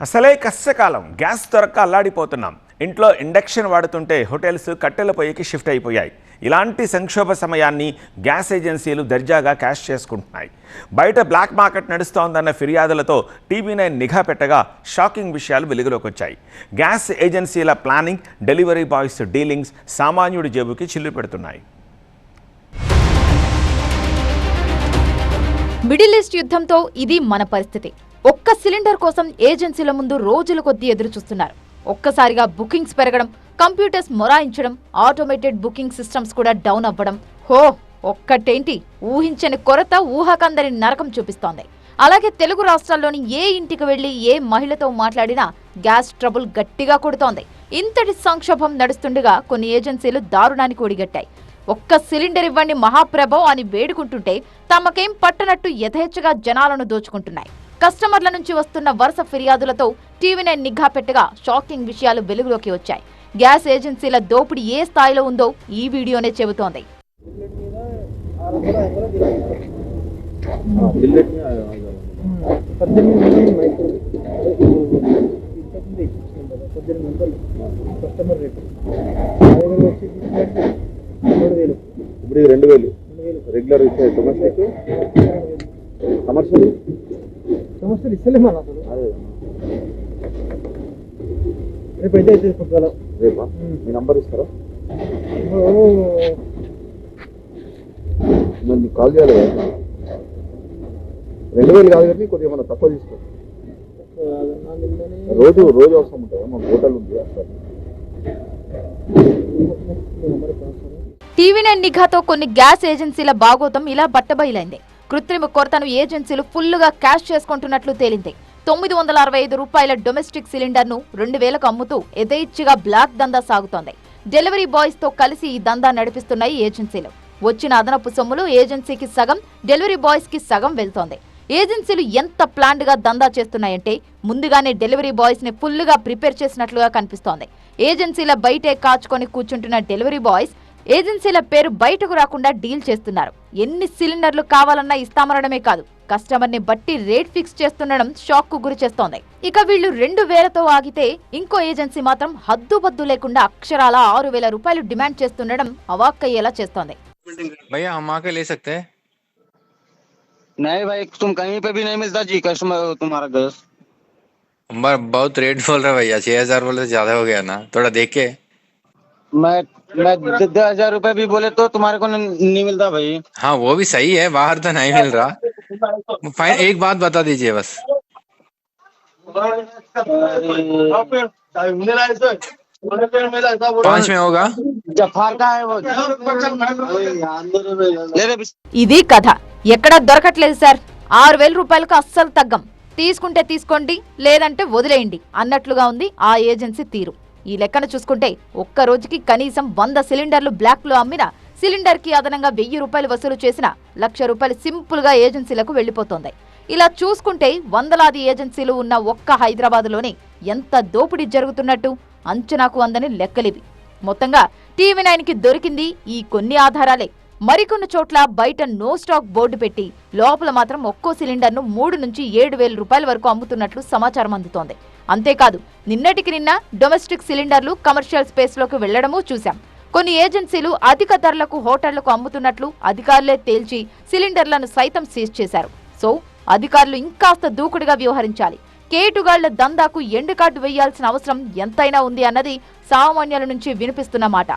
అసలే కష్టకాలం గ్యాస్ దొరక్క అల్లాడిపోతున్నాం. ఇంట్లో ఇండక్షన్ వాడుతుంటే హోటల్స్ కట్టెల పొయ్యికి షిఫ్ట్ అయిపోయాయి. ఇలాంటి సంక్షోభ సమయాన్ని గ్యాస్ ఏజెన్సీలు దర్జాగా క్యాష్ చేసుకుంటున్నాయి. బయట బ్లాక్ మార్కెట్ నడుస్తోందన్న ఫిర్యాదులతో టీవీ9 నిఘా పెట్టగా షాకింగ్ విషయాలు వెలుగులోకి వచ్చాయి. గ్యాస్ ఏజెన్సీల ప్లానింగ్, డెలివరీ బాయ్స్ డీలింగ్స్ సామాన్యుడి జేబుకి చిల్లు పెడుతున్నాయి. మిడిల్ ఈస్ట్ యుద్ధంతో ఇది మన పరిస్థితి. ఒక్క సిలిండర్ కోసం ఏజెన్సీల ముందు రోజుల కొద్దీ ఎదురు చూస్తున్నారు. ఒక్కసారిగా బుకింగ్స్ పెరగడం, కంప్యూటర్స్ మొరాయించడం, ఆటోమేటెడ్ బుకింగ్ సిస్టమ్స్ కూడా డౌన్ అవ్వడం, ఒక్కటేంటి ఊహించని కొరత ఊహకందరి నరకం చూపిస్తోంది. అలాగే తెలుగు రాష్ట్రాల్లోని ఏ ఇంటికి వెళ్లి ఏ మహిళతో మాట్లాడినా గ్యాస్ ట్రబుల్ గట్టిగా కొడుతోంది. ఇంతటి సంక్షోభం నడుస్తుండగా కొన్ని ఏజెన్సీలు దారుణానికి ఒడిగట్టాయి. ఒక్క సిలిండర్ ఇవ్వండి మహాప్రభో అని వేడుకుంటుంటే తమకేం పట్టనట్టు యథేచ్ఛగా జనాలను దోచుకుంటున్నాయి. కస్టమర్ల నుంచి వస్తున్న వరుస ఫిర్యాదులతో టీవీ9 నిఘా పెట్టగా షాకింగ్ విషయాలు వెలుగులోకి వచ్చాయి. గ్యాస్ ఏజెన్సీల దోపిడీ ఏ స్థాయిలో ఉందో ఈ వీడియోనే చెబుతోంది. ఇప్పుడు 2000 రెగ్యులర్ డొమెస్టిక్ కమర్షియల్ ఇస్తలేమా రేపు అయితే తీసుకుంటారా? రేపా? మీ నంబర్ ఇస్తారా? మరి మీకు కాల్ చేయాలి కదా. 2000 కాదు కానీ కొద్దిగా మనం తక్కువ తీసుకో. రోజు అవసరం ఉంటుంది. మన హోటల్ ఉంది అసలు. టీవీ9 నిఘాతో కొన్ని గ్యాస్ ఏజెన్సీల బాగోతం ఇలా బట్టబయలైంది. కృత్రిమ కొరతను ఏజెన్సీలు ఫుల్లుగా క్యాష్ చేసుకుంటున్నట్లు తేలింది. 965 రూపాయల డొమెస్టిక్ సిలిండర్ను 2000కు అమ్ముతూ యథేచ్ఛగా బ్లాక్ దందా సాగుతోంది. డెలివరీ బాయ్స్ తో కలిసి ఈ దందా నడిపిస్తున్నాయి ఏజెన్సీలు. వచ్చిన అదనపు సొమ్ములు ఏజెన్సీకి సగం, డెలివరీ బాయ్స్ కి సగం వెళ్తోంది. ఏజెన్సీలు ఎంత ప్లాన్డ్ గా దందా చేస్తున్నాయంటే ముందుగానే డెలివరీ బాయ్స్ ని ఫుల్లుగా ప్రిపేర్ చేసినట్లుగా కనిపిస్తోంది. ఏజెన్సీల బయటే కాచుకొని కూర్చుంటున్న డెలివరీ బాయ్స్ ఏజెన్సీల పేరు బయటకు రాకుండా డీల్ చేస్తున్నారు. ఎన్ని సిలిండర్లు కావాలన్నా ఇస్తామనడమే కాదు, కస్టమర్ ని బట్టి రేట్ ఫిక్స్ చేస్తుండడం షాక్ కు గురి చేస్తోంది. ఇక వీళ్లు 2000తో ఆగితే ఇంకో ఏజెన్సీ మాత్రం హద్దుబద్దు లేకుండా అక్షరాల 6000 రూపాయలు డిమాండ్ చేస్తుండడం అవాక్కయ్యేలా చేస్తోంది. भैया हम आके ले सकते हैं? नहीं भाई, तुम कहीं पे भी नहीं मिलता जी कस्टमर तुम्हारा गैस। बहुत रेट बोल रहे भैया, 6000 बोले तो ज्यादा हो गया ना, थोड़ा देख के। मैं 10,000 रुपए भी बोले तो तुम्हारे को नहीं मिलता भाई। हाँ वो भी सही है, बाहर तो नहीं मिल रहा। फाइन एक बात बता दीजिए बस। 5 में होगा? ఇది కథ. ఎక్కడా దొరకట్లేదు సార్. 6000 రూపాయలకు అస్సలు తగ్గం. తీసుకుంటే తీసుకోండి, లేదంటే వదిలేయండి అన్నట్లుగా ఉంది ఆ ఏజెన్సీ తీరు. ఈ లెక్కన చూసుకుంటే ఒక్క రోజుకి కనీసం 100 సిలిండర్లు బ్లాక్ లో అమ్మినా సిలిండర్ కి అదనంగా 1000 రూపాయలు వసూలు చేసిన 1,00,000 రూపాయలు సింపుల్ గా ఏజెన్సీలకు వెళ్లిపోతోంది. ఇలా చూసుకుంటే వందలాది ఏజెన్సీలు ఉన్న ఒక్క హైదరాబాద్ లోనే ఎంత దోపిడీ జరుగుతున్నట్టు అంచనాకు అందని లెక్కలివి. మొత్తంగా టీవీ9కి దొరికింది ఈ కొన్ని ఆధారాలే. మరికొన్ని చోట్ల బయట నో స్టాక్ బోర్డు పెట్టి లోపల మాత్రం ఒక్కో సిలిండర్ను 3 నుంచి 7,000 రూపాయల వరకు అమ్ముతున్నట్లు సమాచారం అందుతోంది. అంతేకాదు నిన్నటికి నిన్న డొమెస్టిక్ సిలిండర్లు కమర్షియల్ స్పేస్ లోకి వెళ్లడమూ చూశాం. కొన్ని ఏజెన్సీలు అధిక ధరలకు హోటళ్లకు అమ్ముతున్నట్లు అధికారులే తేల్చి సిలిండర్లను సైతం సీజ్ చేశారు. సో అధికారులు ఇంకాస్త దూకుడుగా వ్యవహరించాలి. కేటుగాళ్ల దందాకు ఎండు కార్డు వేయాల్సిన అవసరం ఎంతైనా ఉంది అన్నది సామాన్యుల నుంచి వినిపిస్తున్న మాట.